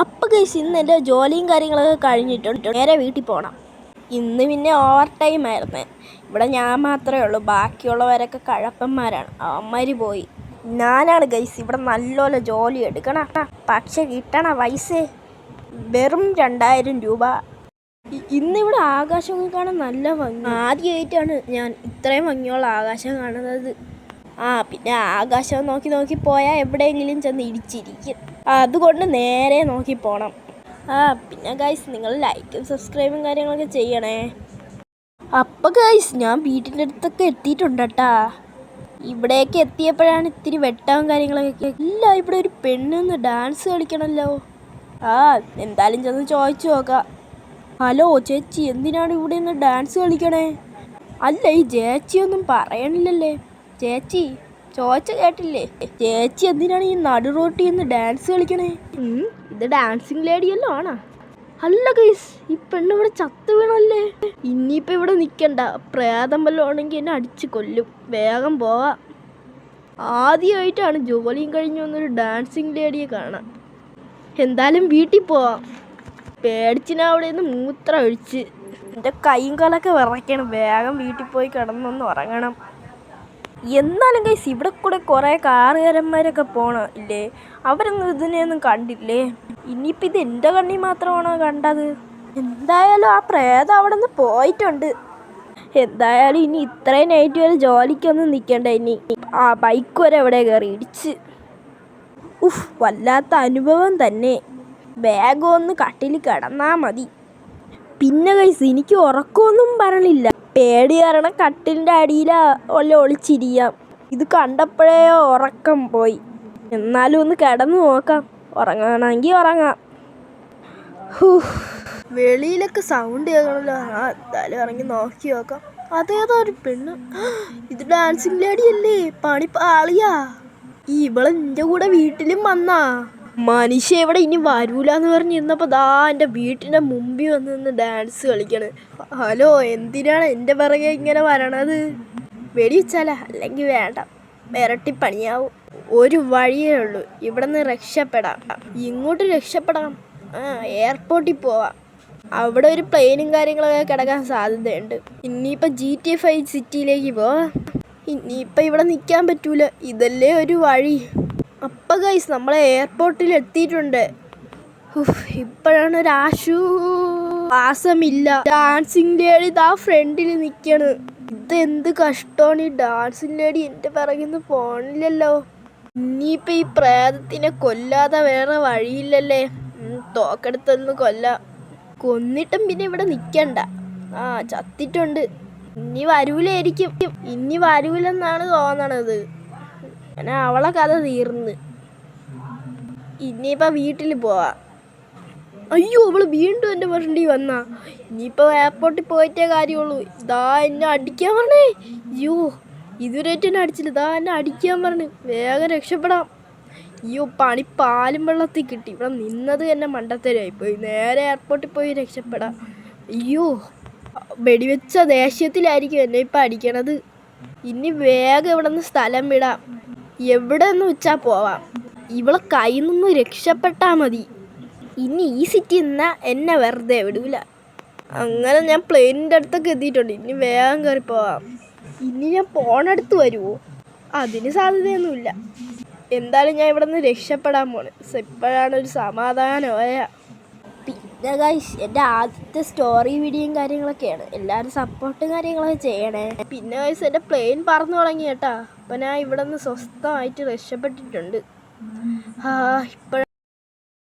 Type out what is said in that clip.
അപ്പം ഗൈസ് ഇന്ന് എൻ്റെ ജോലിയും കാര്യങ്ങളൊക്കെ കഴിഞ്ഞിട്ടുണ്ട്. നേരെ വീട്ടിൽ പോകണം. ഇന്ന് പിന്നെ ഓവർ ടൈം ആയിരുന്നേ. ഇവിടെ ഞാൻ മാത്രമേ ഉള്ളൂ, ബാക്കിയുള്ളവരൊക്കെ കഴപ്പന്മാരാണ്. അവന്മാർ പോയി. ഞാനാണ് ഗൈസ് ഇവിടെ നല്ലപോലെ ജോലി എടുക്കണം. പക്ഷെ കിട്ടണ പൈസ വെറും 2000 രൂപ. ഇന്നിവിടെ ആകാശം കാണാൻ നല്ല ഭംഗി. ആദ്യമായിട്ടാണ് ഞാൻ ഇത്രയും ഭംഗിയുള്ള ആകാശം കാണുന്നത്. പിന്നെ ആകാശം നോക്കി നോക്കി പോയാൽ എവിടെയെങ്കിലും ചെന്ന് ഇടിച്ചിരിക്കും. അതുകൊണ്ട് നേരെ നോക്കി പോകണം. പിന്നെ ഗൈസ് നിങ്ങൾ ലൈക്കും സബ്സ്ക്രൈബും കാര്യങ്ങളൊക്കെ ചെയ്യണേ. അപ്പം ഗൈസ് ഞാൻ വീട്ടിൻ്റെ അടുത്തൊക്കെ എത്തിയിട്ടുണ്ട് കേട്ടാ. ഇവിടേക്ക് എത്തിയപ്പോഴാണ് ഇത്തിരി വെട്ടവും കാര്യങ്ങളൊക്കെ. ഇല്ല, ഇവിടെ ഒരു പെണ്ണിന്ന് ഡാൻസ് കളിക്കണമല്ലോ. എന്തായാലും ചെന്ന് ചോദിച്ചു നോക്കാം. ഹലോ ചേച്ചി, എന്തിനാണ് ഇവിടെ നിന്ന് ഡാൻസ് കളിക്കണേ? അല്ല, ഈ ചേച്ചിയൊന്നും പറയണില്ലല്ലേ. ചേച്ചി ചോദിച്ച കേട്ടില്ലേ? ചേച്ചി എന്തിനാണ് ഈ നടുറോട്ടിൽ നിന്ന് ഡാൻസ് കളിക്കണേ? ഇത് ഡാൻസിങ് ലേഡിയല്ലോ ആണോ? അല്ല ഗൈസ്, ഈ പെണ്ണ് ഇവിടെ ചത്തു വീണല്ലേ. ഇനിയിപ്പോൾ ഇവിടെ നിൽക്കണ്ട, പ്രേതം വല്ലതും ആണെങ്കിൽ എന്നെ അടിച്ച് കൊല്ലും. വേഗം പോവാം. ആദ്യമായിട്ടാണ് ജോലിയും കഴിഞ്ഞ് വന്നൊരു ഡാൻസിങ് ലേഡിയെ കാണാം. എന്തായാലും വീട്ടിൽ പോവാം. പേടിച്ചിനാ അവിടെ നിന്ന് മൂത്രം ഒഴിച്ച് എൻ്റെ കൈയും കാലൊക്കെ വിറയ്ക്കണം. വേഗം വീട്ടിൽ പോയി കിടന്നൊന്ന് ഉറങ്ങണം. എന്നാലും ഗൈസ് ഇവിടെ കൂടെ കുറേ കാറുകാരന്മാരൊക്കെ പോകണം ഇല്ലേ? അവരൊന്നും ഇതിനെയൊന്നും കണ്ടില്ലേ? ഇനിയിപ്പോൾ ഇത് എൻ്റെ കണ്ണി മാത്രമാണോ കണ്ടത്? എന്തായാലും ആ പ്രേതം അവിടെ നിന്ന് പോയിട്ടുണ്ട്. എന്തായാലും ഇനി ഇത്രയും നൈറ്റ് വരെ ജോലിക്കൊന്നും നിൽക്കണ്ട. ഇനി ബൈക്ക് വരെ എവിടെ കയറി ഇടിച്ച്. വല്ലാത്ത അനുഭവം തന്നെ. വേഗം ഒന്ന് കട്ടിൽ കിടന്നാൽ മതി. പിന്നെ ഗൈസ് എനിക്ക് ഉറക്കമൊന്നും പറയണില്ല. പേടി കാരണം കട്ടിലിൻ്റെ അടിയിലാ ഒളിച്ചിരിക്കാം. ഇത് കണ്ടപ്പോഴേ ഉറക്കം പോയി. എന്നാലും ഒന്ന് കിടന്നു നോക്കാം. ഉറങ്ങണമെങ്കിൽ ഉറങ്ങാം. വെളിയിലൊക്കെ സൗണ്ട് കേൾക്കണല്ലോ. എന്തായാലും ഇറങ്ങി നോക്കി നോക്കാം. അതേതോ ഒരു പെണ്ണ്. ഇത് ഡാൻസിങ് ലേഡി അല്ലേ? പണിപ്പാളിയാ. ഇവളെ എൻ്റെ കൂടെ വീട്ടിലും വന്നാ. മനുഷ്യ ഇവിടെ ഇനി വരൂലെന്ന് പറഞ്ഞിരുന്നപ്പോൾ എൻ്റെ വീട്ടിൻ്റെ മുമ്പിൽ വന്ന് നിന്ന് ഡാൻസ് കളിക്കണ്. ഹലോ, എന്തിനാണ് എൻ്റെ പിറകെ ഇങ്ങനെ വരണത്? വെടിവെച്ചാലാ? അല്ലെങ്കിൽ വേണ്ട, ഇരട്ടിപ്പണിയാവും. ഒരു വഴിയേ ഉള്ളൂ, ഇവിടെ നിന്ന് രക്ഷപ്പെടാം. ഇങ്ങോട്ട് രക്ഷപ്പെടാം. എയർപോർട്ടിൽ പോവാം. അവിടെ ഒരു പ്ലെയിനും കാര്യങ്ങളൊക്കെ കിടക്കാൻ സാധ്യതയുണ്ട്. ഇനിയിപ്പോൾ GTA 5 സിറ്റിയിലേക്ക് പോവാം. ഇനിയിപ്പോൾ ഇവിടെ നിൽക്കാൻ പറ്റൂല. ഇതല്ലേ ഒരു വഴി. അപ്പം ഗൈസ് നമ്മളെ എയർപോർട്ടിൽ എത്തിയിട്ടുണ്ട്. ഇപ്പോഴാണ് ഒരു ആശ്വാസമില്ല. ഡാൻസിങ് ലേഡി ഫ്രണ്ടിൽ നിൽക്കണ്. ഇതെന്ത് കഷ്ടമാണ്. ഈ ഡാൻസിങ് ലേഡി എൻ്റെ പിറകിൽ നിന്ന് പോണില്ലല്ലോ. ഇനിയിപ്പോൾ ഈ പ്രേതത്തിനെ കൊല്ലാതെ വേറെ വഴിയില്ലല്ലേ. തോക്കെടുത്തൊന്ന് കൊല്ലാം. കൊന്നിട്ടും പിന്നെ ഇവിടെ നിൽക്കണ്ട. ചത്തിട്ടുണ്ട്. ഇനി വരൂലായിരിക്കും. ഇനി വരൂലെന്നാണ് തോന്നണത്. അങ്ങനെ അവളെ കഥ തീർന്ന്. ഇനിയിപ്പോൾ വീട്ടിൽ പോവാം. അയ്യോ, അവള് വീണ്ടും എൻ്റെ ഫ്രണ്ടിൽ വന്നാ. ഇനിയിപ്പോൾ എയർപോർട്ടിൽ പോയിട്ടേ കാര്യമുള്ളൂ. എന്നെ അടിക്കാൻ പറഞ്ഞേ. അയ്യോ, ഇതുവരെയായിട്ട് എന്നെ അടിച്ചില്ല. എന്നെ അടിക്കാൻ പറഞ്ഞു. വേഗം രക്ഷപ്പെടാം. അയ്യോ, പാലും വെള്ളത്തിൽ കിട്ടി. ഇവിടെ നിന്നത് തന്നെ മണ്ടത്തരായിപ്പോയി. നേരെ എയർപോർട്ടിൽ പോയി രക്ഷപ്പെടാം. അയ്യോ, വെടിവെച്ച ദേഷ്യത്തിലായിരിക്കും എന്നെ ഇപ്പം അടിക്കണത്. ഇനി വേഗം ഇവിടെ നിന്ന് സ്ഥലം വിടാം. എവിടെ നിന്ന് വെച്ചാൽ പോവാം. ഇവളെ കയ്യിൽ നിന്ന് രക്ഷപ്പെട്ടാൽ മതി. ഇനി ഈ സിറ്റി നിന്നാൽ എന്നെ വെറുതെ വിടൂല. അങ്ങനെ ഞാൻ പ്ലെയിനിൻ്റെ അടുത്തൊക്കെ എത്തിയിട്ടുണ്ട്. ഇനി വേഗം കയറി പോവാം. ഇനി ഞാൻ പോണടുത്ത് വരുമോ? അതിന് സാധ്യതയൊന്നുമില്ല. എന്തായാലും ഞാൻ ഇവിടെ നിന്ന് രക്ഷപ്പെടാൻ പോണ്. ഇപ്പോഴാണ് ഒരു സമാധാനമായ. പിന്നെ ഗൈസ് എൻ്റെ ആദ്യത്തെ സ്റ്റോറി വീഡിയോയും കാര്യങ്ങളൊക്കെയാണ്. എല്ലാവരും സപ്പോർട്ടും കാര്യങ്ങളൊക്കെ ചെയ്യണേ. പിന്നെ ഗൈസ് എൻ്റെ പ്ലെയിൻ പറന്നു തുടങ്ങി കേട്ടാ. അപ്പം ഞാൻ ഇവിടെ നിന്ന് സ്വസ്ഥമായിട്ട് രക്ഷപ്പെട്ടിട്ടുണ്ട്. ഇപ്പോഴാണ്